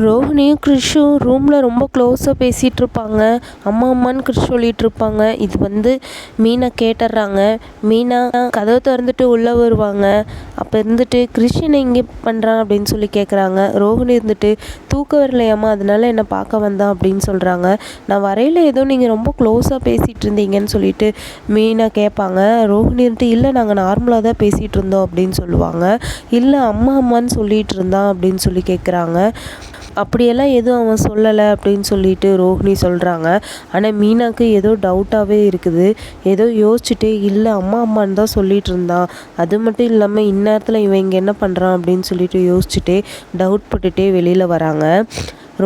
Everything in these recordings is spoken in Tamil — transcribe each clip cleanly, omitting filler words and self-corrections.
ரோஹிணியும் கிறிஷும் ரூமில் ரொம்ப க்ளோஸாக பேசிகிட்டு இருப்பாங்க. அம்மா அம்மான்னு கிறிஷ் சொல்லிகிட்டு இருப்பாங்க. இது மீனா கேட்டுடுறாங்க. மீனா கதவை திறந்துட்டு உள்ளே வருவாங்க. அப்போ இருந்துட்டு கிறிஷ் என்ன இங்கே பண்ணுறான் அப்படின்னு சொல்லி கேட்குறாங்க. ரோஹிணி இருந்துட்டு தூக்கம் வரலையாம்மா, அதனால என்னை பார்க்க வந்தான் அப்படின்னு சொல்கிறாங்க. நான் வரையில் ஏதோ நீங்கள் ரொம்ப க்ளோஸாக பேசிகிட்டு இருந்தீங்கன்னு சொல்லிட்டு மீனா கேட்பாங்க. ரோஹிணி இருந்துட்டு இல்லை, நாங்கள் நார்மலாக தான் பேசிகிட்டு இருந்தோம் அப்படின்னு சொல்லுவாங்க. இல்லை, அம்மா அம்மான்னு சொல்லிகிட்டு இருந்தான் அப்படின்னு சொல்லி கேட்குறாங்க. அப்படியெல்லாம் எதுவும் அவன் சொல்லலை அப்படின்னு சொல்லிட்டு ரோஹிணி சொல்கிறாங்க. ஆனால் மீனாவுக்கு ஏதோ டவுட்டாகவே இருக்குது. ஏதோ யோசிச்சுட்டே இல்லை, அம்மா அம்மான்னு தான் சொல்லிகிட்டு இருந்தான், அது மட்டும் இல்லாமல் இந்நேரத்தில் இவன் இங்கே என்ன பண்ணுறான் அப்படின்னு சொல்லிட்டு யோசிச்சுட்டே டவுட் பட்டுட்டே வெளியில் வராங்க.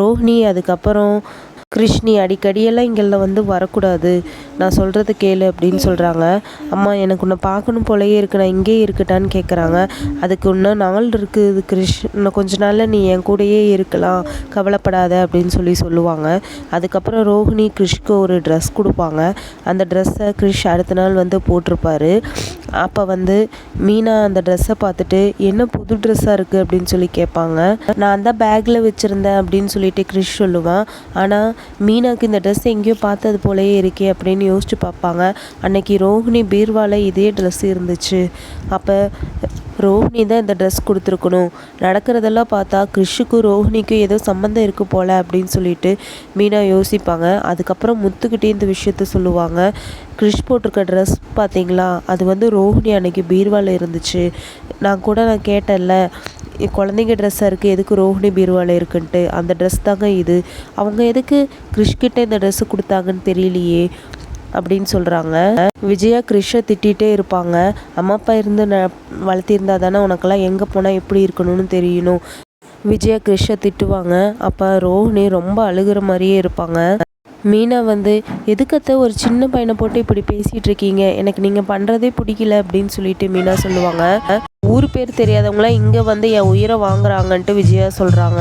ரோஹிணி அதுக்கப்புறம் கிருஷ்ணி அடிக்கடியெல்லாம் இங்கே வரக்கூடாது, நான் சொல்கிறது கேளு அப்படின்னு சொல்கிறாங்க. அம்மா, எனக்கு உன்னை பார்க்கணும் போலயே இருக்கு, நான் இங்கேயே இருக்கட்டான்னு கேட்குறாங்க. அதுக்கு இன்னும் நாள் இருக்குது கிருஷ், இன்னும் கொஞ்ச நாளில் நீ என் கூடயே இருக்கலாம், கவலைப்படாத அப்படின்னு சொல்லுவாங்க. அதுக்கப்புறம் ரோஹிணி கிருஷ்க்கு ஒரு ட்ரெஸ் கொடுப்பாங்க. அந்த ட்ரெஸ்ஸை கிருஷ் அடுத்த நாள் போட்டிருப்பாரு. அப்போ மீனா அந்த ட்ரெஸ்ஸை பார்த்துட்டு என்ன புது ட்ரெஸ்ஸாக இருக்குது அப்படின்னு சொல்லி கேட்பாங்க. நான் தான் பேக்கில் வச்சுருந்தேன் அப்படின்னு சொல்லிட்டு கிருஷ் சொல்லுவான். ஆனால் மீனாவுக்கு இந்த ட்ரெஸ் எங்கேயோ பார்த்தது போலயே இருக்கே அப்படின்னு யோசிச்சு பார்ப்பாங்க. அன்னைக்கு ரோஹிணி பீர்வால இதே ட்ரெஸ் இருந்துச்சு. அப்போ ரோஹிணி தான் இந்த ட்ரெஸ் கொடுத்துருக்கணும். நடக்கிறதெல்லாம் பார்த்தா கிறிஷுக்கும் ரோஹிணிக்கும் ஏதோ சம்மந்தம் இருக்கு போல் அப்படின்னு சொல்லிட்டு மீனா யோசிப்பாங்க. அதுக்கப்புறம் முத்துக்கிட்டே இந்த விஷயத்த சொல்லுவாங்க. கிறிஷ் போட்டிருக்க ட்ரெஸ் பார்த்தீங்களா, அது ரோஹிணி அன்னைக்கு பீர்வால இருந்துச்சு. நான் கேட்டேன்ல, குழந்தைங்க ட்ரெஸ்ஸாக இருக்குது, எதுக்கு ரோஹிணி பீர்வால இருக்குன்ட்டு, அந்த ட்ரெஸ் தாங்க இது. அவங்க எதுக்கு கிறிஷ்கிட்ட இந்த ட்ரெஸ்ஸு கொடுத்தாங்கன்னு தெரியலையே அப்படின்னு சொல்கிறாங்க. விஜயா கிறிஷை திட்டிகிட்டே இருப்பாங்க. அம்மா அப்பா இருந்து வளர்த்திருந்தா தானே உனக்கெல்லாம் எங்கே போனால் எப்படி இருக்கணும்னு தெரியணும். விஜயா கிறிஷை திட்டுவாங்க. அப்போ ரோஹிணி ரொம்ப அழுகிற மாதிரியே இருப்பாங்க. மீனா எதுக்கத்த ஒரு சின்ன பையனை போட்டு இப்படி பேசிகிட்டு இருக்கீங்க, எனக்கு நீங்கள் பண்ணுறதே பிடிக்கல அப்படின்னு சொல்லிட்டு மீனா சொல்லுவாங்க. ஊர் பேர் தெரியாதவங்களாம் இங்கே என் உயிரை வாங்குறாங்கன்ட்டு விஜயா சொல்கிறாங்க.